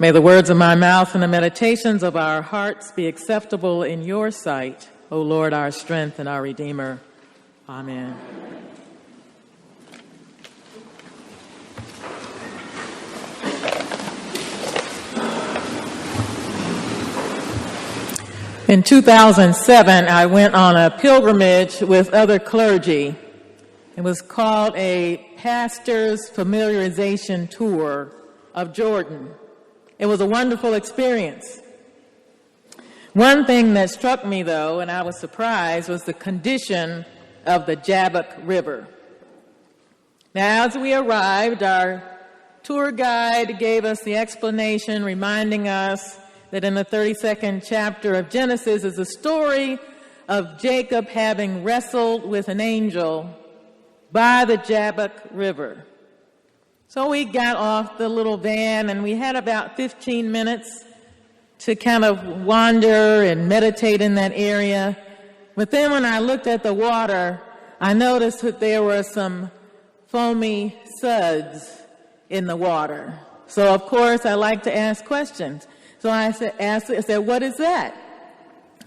May the words of my mouth and the meditations of our hearts be acceptable in your sight, O Lord, our strength and our Redeemer. Amen. In 2007, I went on a pilgrimage with other clergy. It was called a pastor's familiarization tour of Jordan. It was a wonderful experience. One thing that struck me, though, and I was surprised, was the condition of the Jabbok River. Now, as we arrived, our tour guide gave us the explanation, reminding us that in the 32nd chapter of Genesis is a story of Jacob having wrestled with an angel by the Jabbok River. So we got off the little van and we had about 15 minutes to kind of wander and meditate in that area. But then when I looked at the water, I noticed that there were some foamy suds in the water. So of course I like to ask questions. So I said, what is that?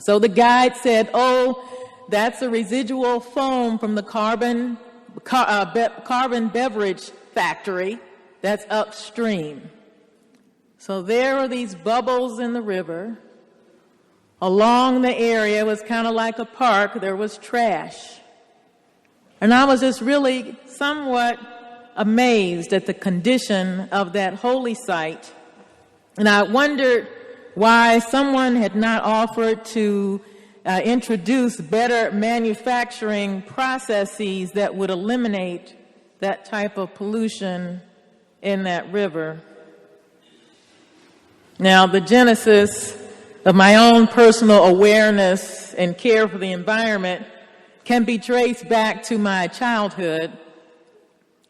So the guide said, oh, that's a residual foam from the carbon beverage factory that's upstream. So there were these bubbles in the river. Along the area, it was kind of like a park, there was trash. And I was just really somewhat amazed at the condition of that holy site. And I wondered why someone had not offered to introduce better manufacturing processes that would eliminate that type of pollution in that river. Now, the genesis of my own personal awareness and care for the environment can be traced back to my childhood.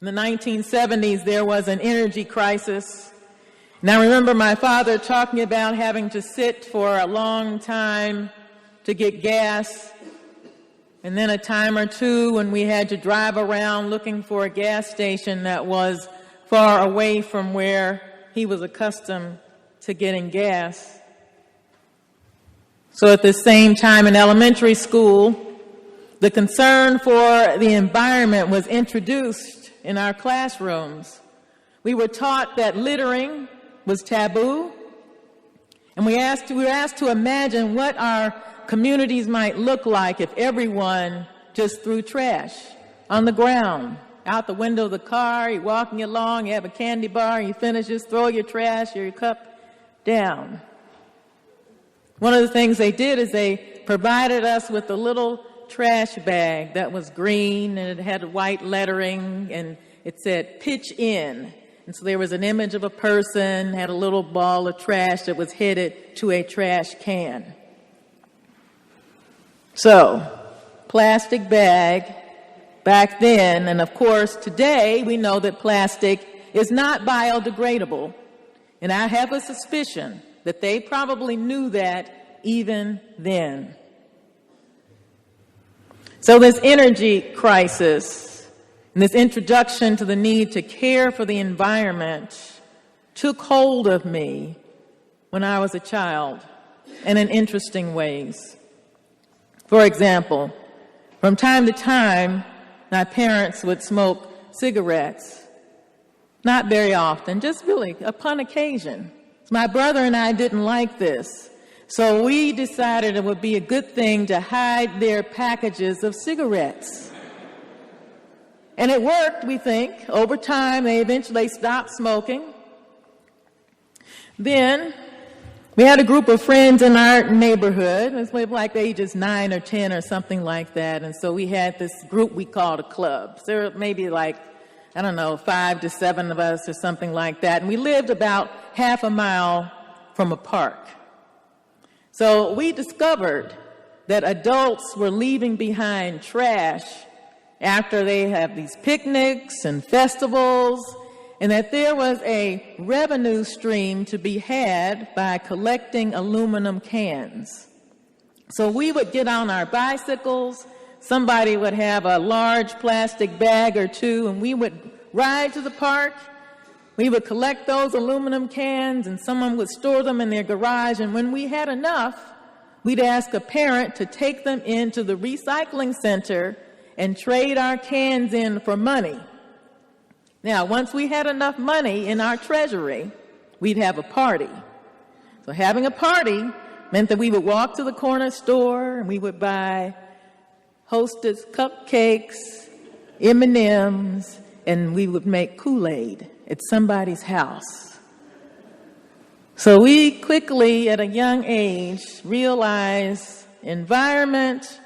In the 1970s, there was an energy crisis. And I remember my father talking about having to sit for a long time to get gas, and then a time or two when we had to drive around looking for a gas station that was far away from where he was accustomed to getting gas. So at the same time in elementary school, the concern for the environment was introduced in our classrooms. We were taught that littering was taboo, and we were asked to imagine what our communities might look like if everyone just threw trash on the ground, out the window of the car. You're walking along, you have a candy bar, you finish, just throw your trash or your cup down. One of the things they did is they provided us with a little trash bag that was green and it had white lettering and it said pitch in. And so there was an image of a person, had a little ball of trash that was headed to a trash can. So, plastic bag back then, and of course today we know that plastic is not biodegradable. And I have a suspicion that they probably knew that even then. So this energy crisis and this introduction to the need to care for the environment took hold of me when I was a child, and in interesting ways. For example, from time to time, my parents would smoke cigarettes. Not very often, just really upon occasion. My brother and I didn't like this, so we decided it would be a good thing to hide their packages of cigarettes. And it worked, we think. Over time, they eventually stopped smoking. Then, we had a group of friends in our neighborhood. It was maybe like ages 9 or 10 or something like that. And so we had this group we called a club. So there were maybe 5 to 7 of us or something like that. And we lived about half a mile from a park. So we discovered that adults were leaving behind trash after they have these picnics and festivals, and that there was a revenue stream to be had by collecting aluminum cans. So we would get on our bicycles, somebody would have a large plastic bag or two, and we would ride to the park, We would collect those aluminum cans and someone would store them in their garage, and when we had enough, we'd ask a parent to take them into the recycling center and trade our cans in for money. Now, once we had enough money in our treasury, we'd have a party. So having a party meant that we would walk to the corner store and we would buy Hostess cupcakes, M&Ms, and we would make Kool-Aid at somebody's house. So we quickly, at a young age, realized environment,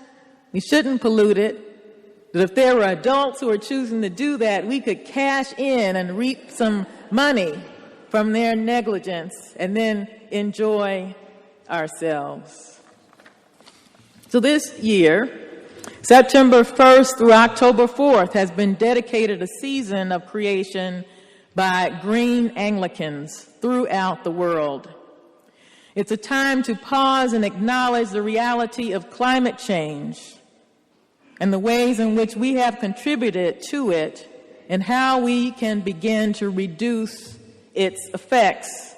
we shouldn't pollute it, that if there were adults who were choosing to do that, we could cash in and reap some money from their negligence and then enjoy ourselves. So this year, September 1st through October 4th has been dedicated a season of creation by green Anglicans throughout the world. It's a time to pause and acknowledge the reality of climate change and the ways in which we have contributed to it and how we can begin to reduce its effects.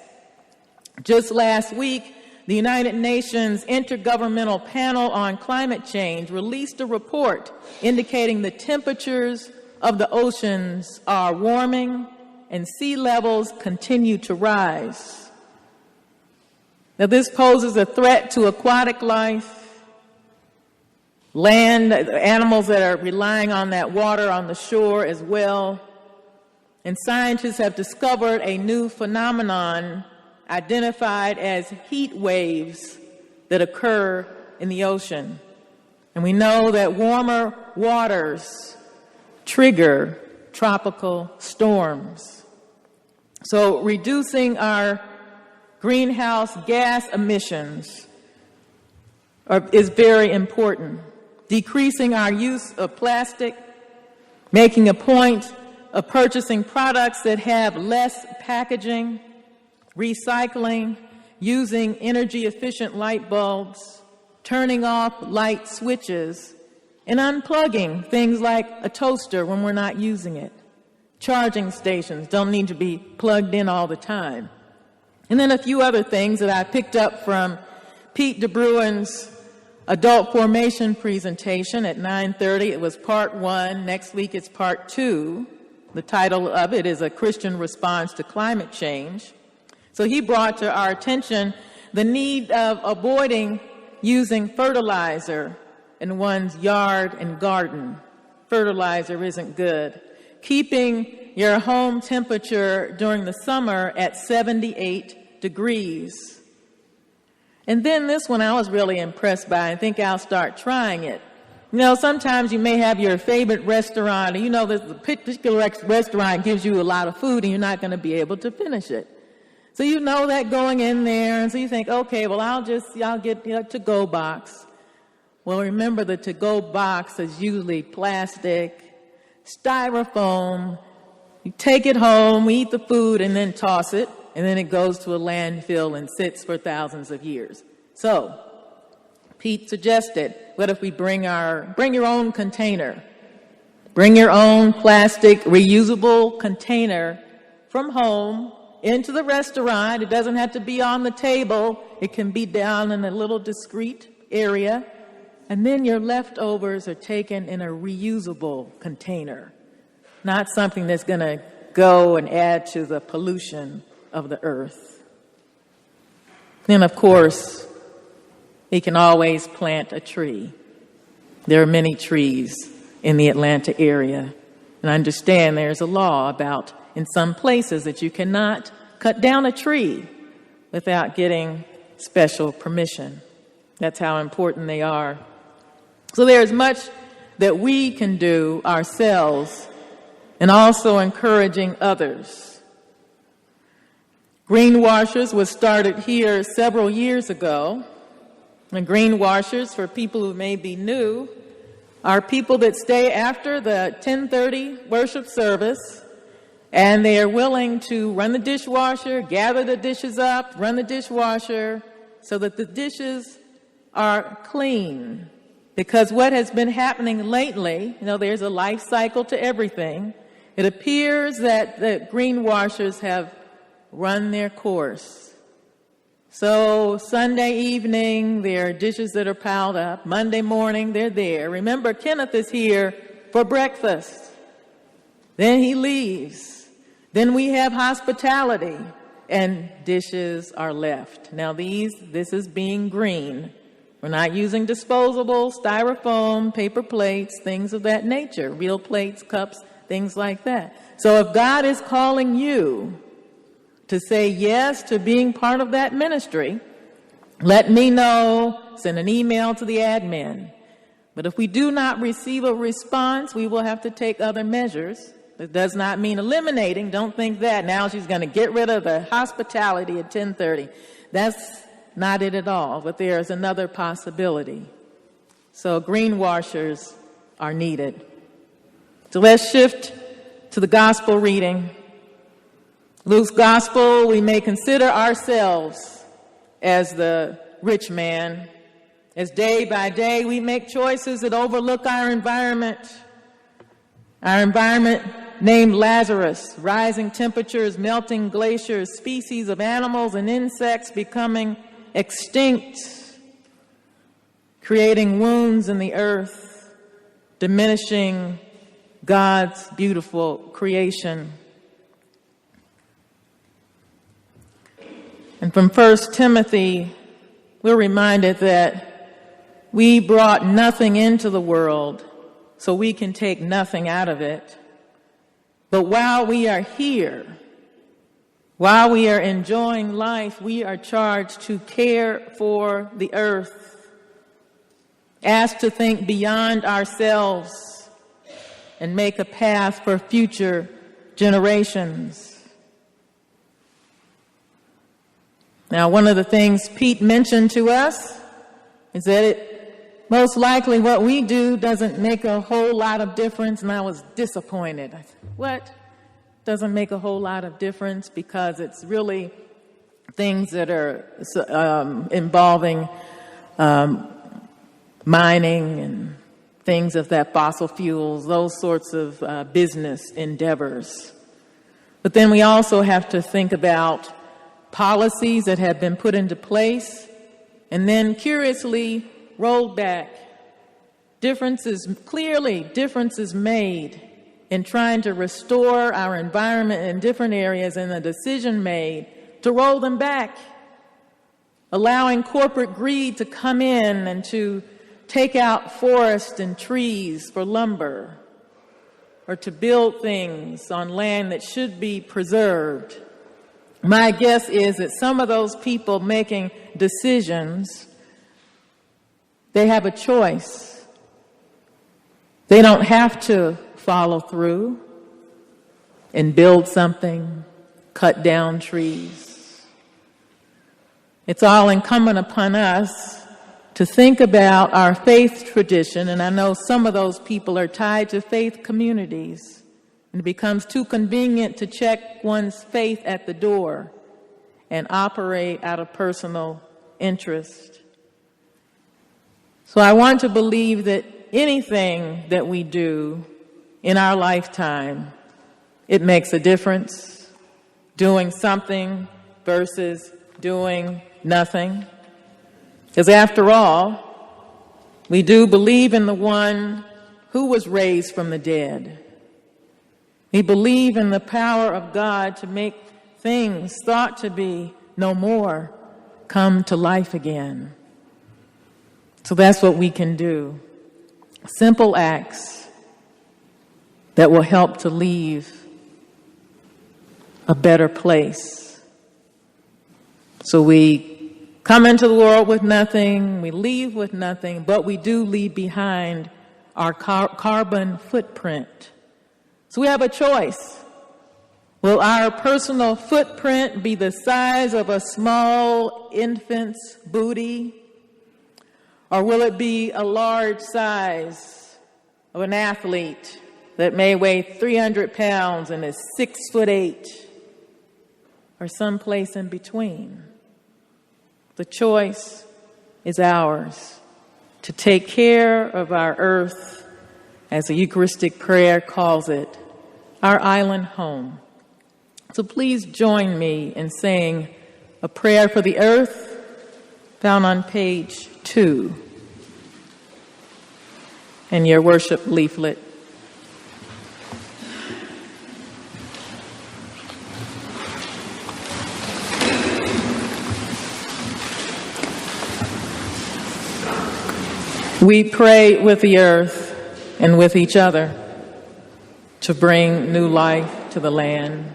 Just last week, the United Nations Intergovernmental Panel on Climate Change released a report indicating the temperatures of the oceans are warming and sea levels continue to rise. Now, this poses a threat to aquatic life, land, animals that are relying on that water on the shore as well. And scientists have discovered a new phenomenon identified as heat waves that occur in the ocean. And we know that warmer waters trigger tropical storms. So reducing our greenhouse gas emissions is very important. Decreasing our use of plastic, making a point of purchasing products that have less packaging, recycling, using energy-efficient light bulbs, turning off light switches, and unplugging things like a toaster when we're not using it. Charging stations don't need to be plugged in all the time. And then a few other things that I picked up from Pete DeBruin's adult formation presentation at 9:30. It was part 1. Next week it's part 2. The title of it is A Christian Response to Climate Change. So he brought to our attention the need of avoiding using fertilizer in one's yard and garden. Fertilizer isn't good. Keeping your home temperature during the summer at 78 degrees. And then this one I was really impressed by. I think I'll start trying it. You know, sometimes you may have your favorite restaurant, and you know this particular restaurant gives you a lot of food and you're not going to be able to finish it. So you know that going in there, and so you think, okay, well, I'll get a to-go box. Well, remember the to-go box is usually plastic, styrofoam. You take it home, eat the food, and then toss it, and then it goes to a landfill and sits for thousands of years. So Pete suggested, what if we bring your own container? Bring your own plastic reusable container from home into the restaurant. It doesn't have to be on the table. It can be down in a little discreet area. And then your leftovers are taken in a reusable container, not something that's going to go and add to the pollution of the earth. Then, of course, we can always plant a tree. There are many trees in the Atlanta area. And I understand there's a law about in some places that you cannot cut down a tree without getting special permission. That's how important they are. So there's much that we can do ourselves and also encouraging others. Greenwashers was started here several years ago. And greenwashers, for people who may be new, are people that stay after the 10:30 worship service, and they are willing to run the dishwasher, gather the dishes up, run the dishwasher, so that the dishes are clean. Because what has been happening lately, you know, there's a life cycle to everything, It appears that the greenwashers have run their course. So Sunday evening, there are dishes that are piled up. Monday morning, they're there. Remember, Kenneth is here for breakfast. Then he leaves. Then we have hospitality, and dishes are left. Now this is being green. We're not using disposable, styrofoam, paper plates, things of that nature, real plates, cups, things like that. So if God is calling you to say yes to being part of that ministry, let me know. Send an email to the admin. But if we do not receive a response, we will have to take other measures. It does not mean eliminating. Don't think that now she's going to get rid of the hospitality at 10:30. That's not it at all. But there is another possibility. So greenwashers are needed. So let's shift to the gospel reading. Luke's gospel, we may consider ourselves as the rich man, as day by day we make choices that overlook our environment named Lazarus, rising temperatures, melting glaciers, species of animals and insects becoming extinct, creating wounds in the earth, diminishing God's beautiful creation. And from 1 Timothy, we're reminded that we brought nothing into the world, so we can take nothing out of it. But while we are here, while we are enjoying life, we are charged to care for the earth, asked to think beyond ourselves and make a path for future generations. Now, one of the things Pete mentioned to us is that most likely what we do doesn't make a whole lot of difference, and I was disappointed. I said, what? Doesn't make a whole lot of difference, because it's really things that are involving mining and things of that fossil fuels, those sorts of business endeavors. But then we also have to think about policies that have been put into place and then curiously rolled back. Differences made in trying to restore our environment in different areas, and a decision made to roll them back, allowing corporate greed to come in and to take out forests and trees for lumber, or to build things on land that should be preserved. My guess is that some of those people making decisions, they have a choice. They don't have to follow through and build something, cut down trees. It's all incumbent upon us to think about our faith tradition, and I know some of those people are tied to faith communities. And it becomes too convenient to check one's faith at the door and operate out of personal interest. So I want to believe that anything that we do in our lifetime, it makes a difference. Doing something versus doing nothing. Because after all, we do believe in the one who was raised from the dead. We believe in the power of God to make things thought to be no more come to life again. So that's what we can do. Simple acts that will help to leave a better place. So we come into the world with nothing, we leave with nothing, but we do leave behind our carbon footprint. So we have a choice. Will our personal footprint be the size of a small infant's booty? Or will it be a large size of an athlete that may weigh 300 pounds and is 6'8", or someplace in between? The choice is ours to take care of our earth, as the Eucharistic prayer calls it, our island home. So please join me in saying a prayer for the earth found on page 2 in your worship leaflet. We pray with the earth and with each other to bring new life to the land,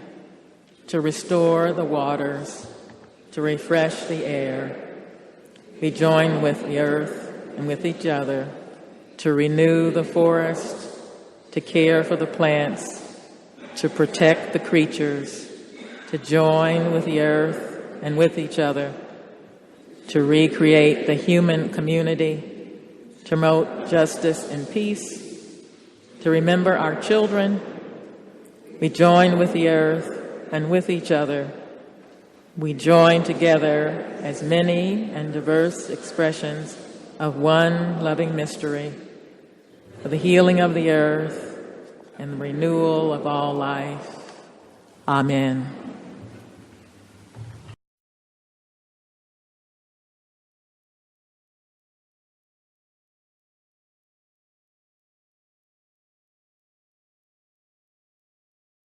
to restore the waters, to refresh the air. We join with the earth and with each other to renew the forest, to care for the plants, to protect the creatures, to join with the earth and with each other, to recreate the human community, to promote justice and peace, to remember our children. We join with the earth and with each other. We join together as many and diverse expressions of one loving mystery for the healing of the earth and the renewal of all life. Amen.